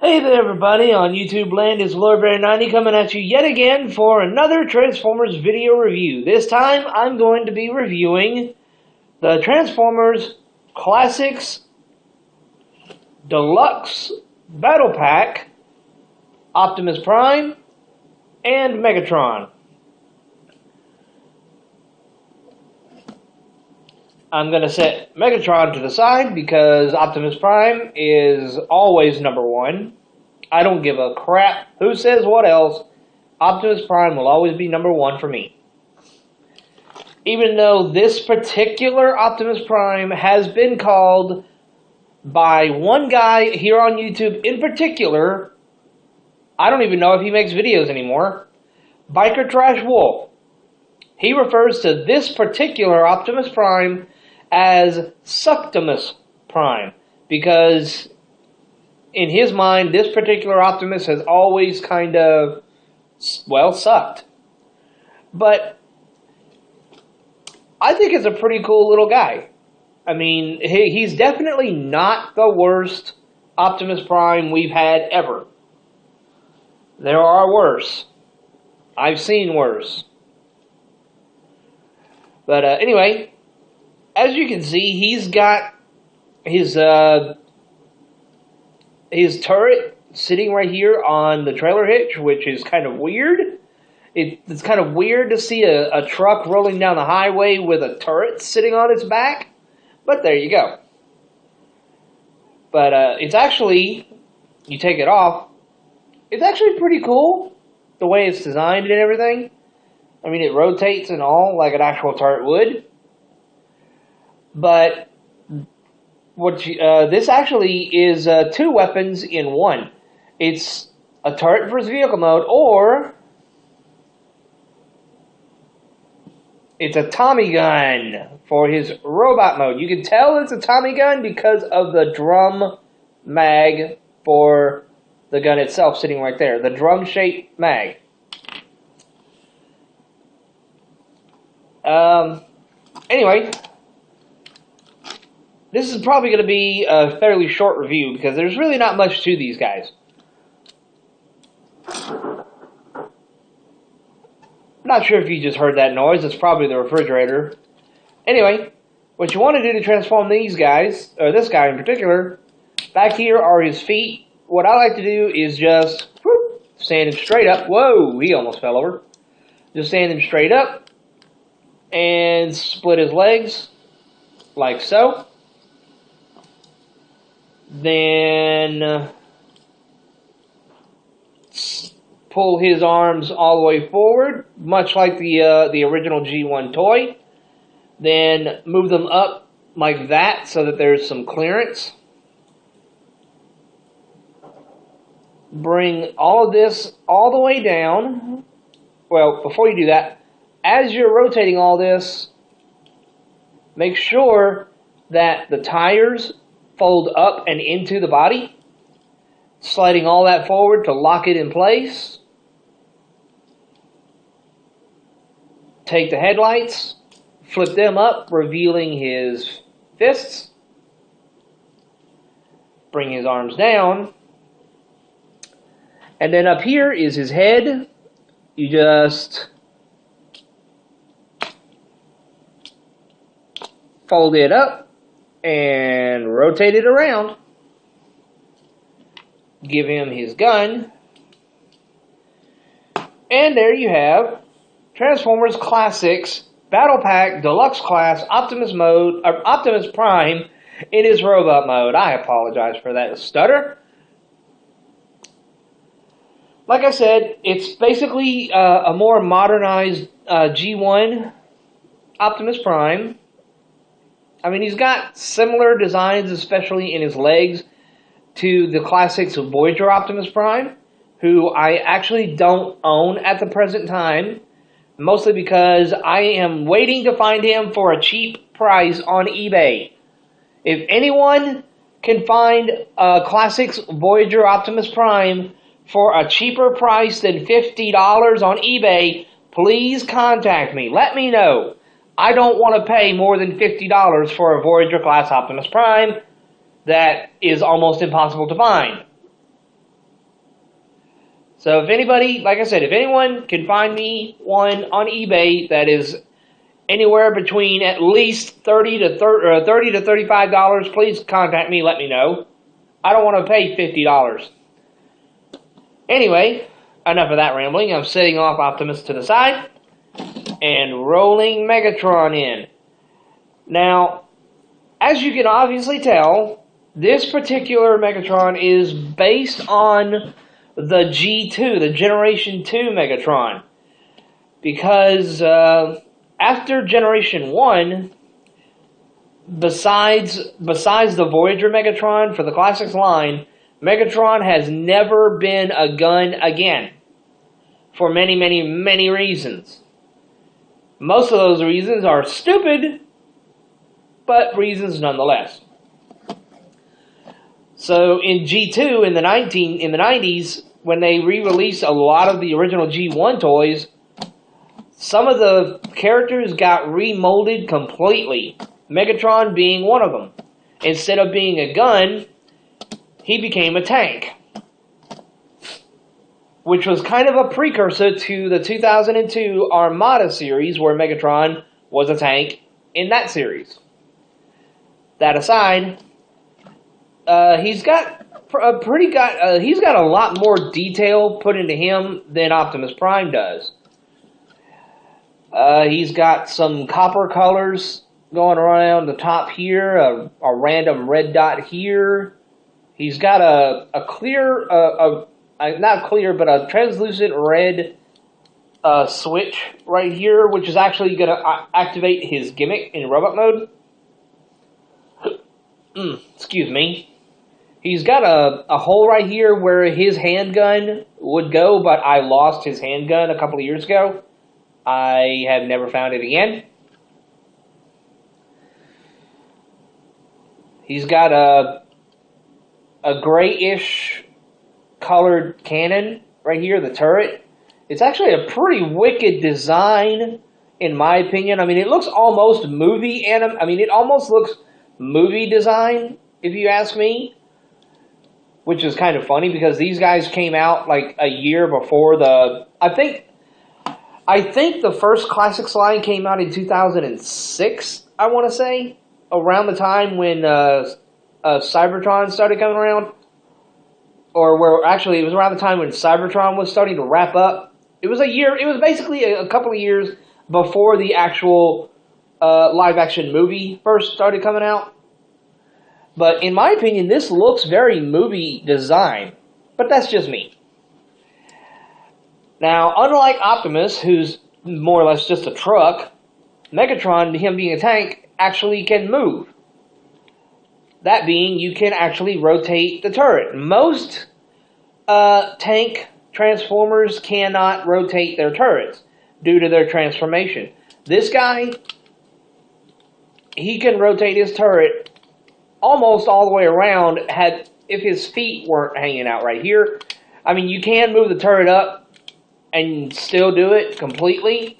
Hey there everybody, on YouTube land is LordBear90 coming at you yet again for another Transformers video review. This time I'm going to be reviewing the Transformers Classics Deluxe Battle Pack, Optimus Prime, and Megatron. I'm going to set Megatron to the side because Optimus Prime is always number one. I don't give a crap who says what else. Optimus Prime will always be number one for me. Even though this particular Optimus Prime has been called by one guy here on YouTube in particular, I don't even know if he makes videos anymore, Biker Trash Wolf. He refers to this particular Optimus Prime as Suctimus Prime because in his mind this particular Optimus has always kind of, well, sucked. But I think it's a pretty cool little guy. I mean, he's definitely not the worst Optimus Prime we've had ever. There are worse. I've seen worse. But anyway, as you can see, he's got his turret sitting right here on the trailer hitch, which is kind of weird. It's kind of weird to see a truck rolling down the highway with a turret sitting on its back, but there you go. But it's actually, you take it off, it's actually pretty cool, the way it's designed and everything. I mean, it rotates and all like an actual turret would. But this actually is two weapons in one. It's a turret for his vehicle mode, or it's a Tommy gun for his robot mode. You can tell it's a Tommy gun because of the drum mag for the gun itself sitting right there. The drum-shaped mag. Anyway, this is probably going to be a fairly short review because there's really not much to these guys. Not sure if you just heard that noise. It's probably the refrigerator. Anyway, what you want to do to transform these guys, or this guy in particular, back here are his feet. What I like to do is just stand him straight up. Whoa, he almost fell over. Just stand him straight up and split his legs like so. Then pull his arms all the way forward, much like the original G1 toy. Then move them up like that so that there's some clearance. Bring all of this all the way down. Well, before you do that, as you're rotating all this, make sure that the tires fold up and into the body, sliding all that forward to lock it in place. Take the headlights, flip them up, revealing his fists. Bring his arms down. And then up here is his head. You just fold it up and rotate it around. Give him his gun. And there you have Transformers Classics Battle Pack Deluxe Class Optimus Prime in his robot mode. I apologize for that stutter. Like I said, it's basically a more modernized G1 Optimus Prime. I mean, he's got similar designs, especially in his legs, to the classics of Voyager Optimus Prime, who I actually don't own at the present time, mostly because I am waiting to find him for a cheap price on eBay. If anyone can find a classics Voyager Optimus Prime for a cheaper price than $50 on eBay, please contact me. Let me know. I don't want to pay more than $50 for a Voyager class Optimus Prime. That is almost impossible to find. So if anybody, like I said, if anyone can find me one on eBay that is anywhere between at least $30 to $35, please contact me. Let me know. I don't want to pay $50. Anyway, enough of that rambling. I'm setting off Optimus to the side and rolling Megatron in. Now, as you can obviously tell, this particular Megatron is based on the G2, the Generation 2 Megatron. Because after Generation 1, besides the Voyager Megatron for the Classics line, Megatron has never been a gun again. For many, many, many reasons. Most of those reasons are stupid, but reasons nonetheless. So in G2 in the 90s, when they re-released a lot of the original G1 toys, some of the characters got remolded completely. Megatron being one of them. Instead of being a gun, he became a tank. Which was kind of a precursor to the 2002 Armada series, where Megatron was a tank in that series. That aside, he's got a lot more detail put into him than Optimus Prime does. He's got some copper colors going around the top here, a random red dot here. He's got a clear, not clear, but a translucent red switch right here, which is actually going to activate his gimmick in robot mode. Excuse me. He's got a hole right here where his handgun would go, but I lost his handgun a couple of years ago. I have never found it again. He's got a grayish colored cannon right here, the turret. It's actually a pretty wicked design, in my opinion. I mean, it looks almost it almost looks movie design, if you ask me. Which is kind of funny because these guys came out like a year before the... I think the first Classics line came out in 2006, I want to say. Around the time when Cybertron started coming around. It was around the time when Cybertron was starting to wrap up. It was basically a couple of years before the actual live-action movie first started coming out. But in my opinion, this looks very movie design. But that's just me. Now, unlike Optimus, who's more or less just a truck, Megatron, him being a tank, actually can move. That being, you can actually rotate the turret. Most tank transformers cannot rotate their turrets due to their transformation. This guy, he can rotate his turret almost all the way around if his feet weren't hanging out right here. I mean, you can move the turret up and still do it completely.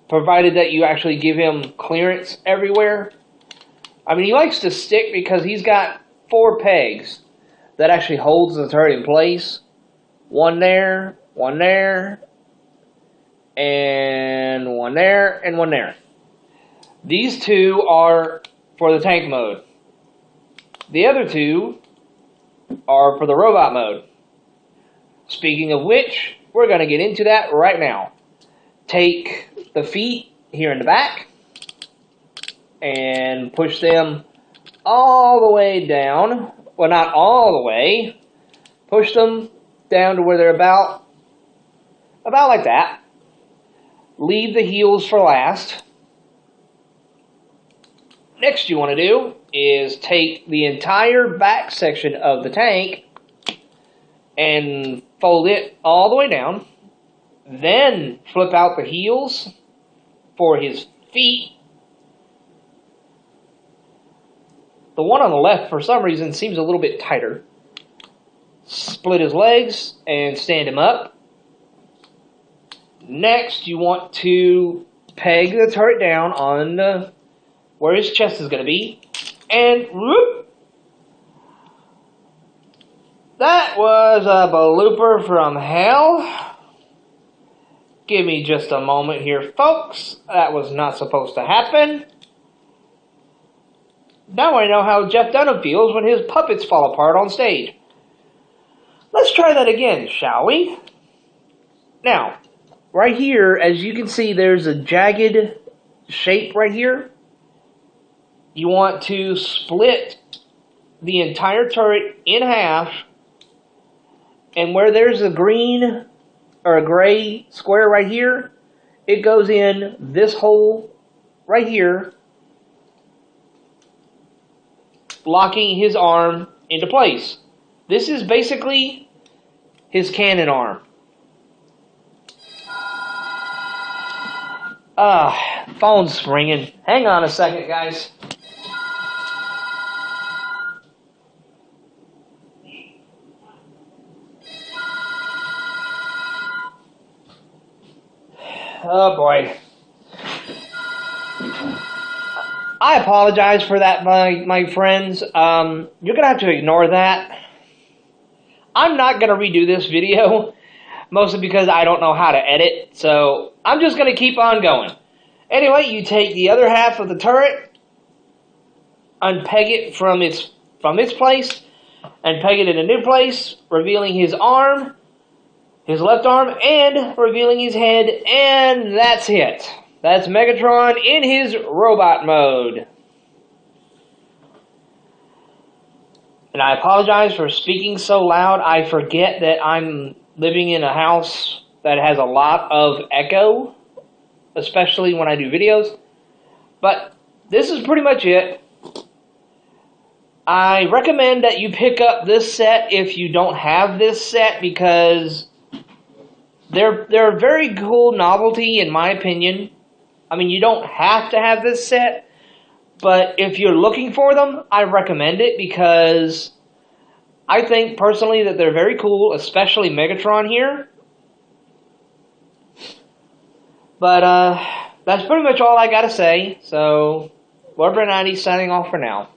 Provided that you actually give him clearance everywhere. I mean, he likes to stick because he's got 4 pegs that actually holds the turret in place. One there, and one there, and one there. These 2 are for the tank mode. The other 2 are for the robot mode. Speaking of which, we're going to get into that right now. Take the feet here in the back and push them all the way down. Well, not all the way. Push them down to where they're about like that. Leave the heels for last. Next you want to do is take the entire back section of the tank and fold it all the way down. Then flip out the heels for his feet. The one on the left, for some reason, seems a little bit tighter. Split his legs and stand him up. Next, you want to peg the turret down on where his chest is going to be. And whoop, That was a blooper from hell. Give me just a moment here, folks. That was not supposed to happen. Now I know how Jeff Dunham feels when his puppets fall apart on stage. Let's try that again, shall we? Now, right here, as you can see, there's a jagged shape right here. You want to split the entire turret in half, and where there's a green or a gray square right here, it goes in this hole right here, locking his arm into place. This is basically his cannon arm. Phone's ringing. Hang on a second, guys. Oh boy. I apologize for that, my friends. You're gonna have to ignore that. I'm not gonna redo this video, mostly because I don't know how to edit, so I'm just gonna keep on going. Anyway, you take the other half of the turret, unpeg it from its place, and peg it in a new place, revealing his arm, his left arm, and revealing his head, and that's it. That's Megatron in his robot mode. And I apologize for speaking so loud. I forget that I'm living in a house that has a lot of echo, especially when I do videos. But this is pretty much it. I recommend that you pick up this set if you don't have this set, because they're a very cool novelty in my opinion. I mean, you don't have to have this set, but if you're looking for them, I recommend it because I think personally that they're very cool, especially Megatron here. But that's pretty much all I gotta say. So, Warber90 signing off for now.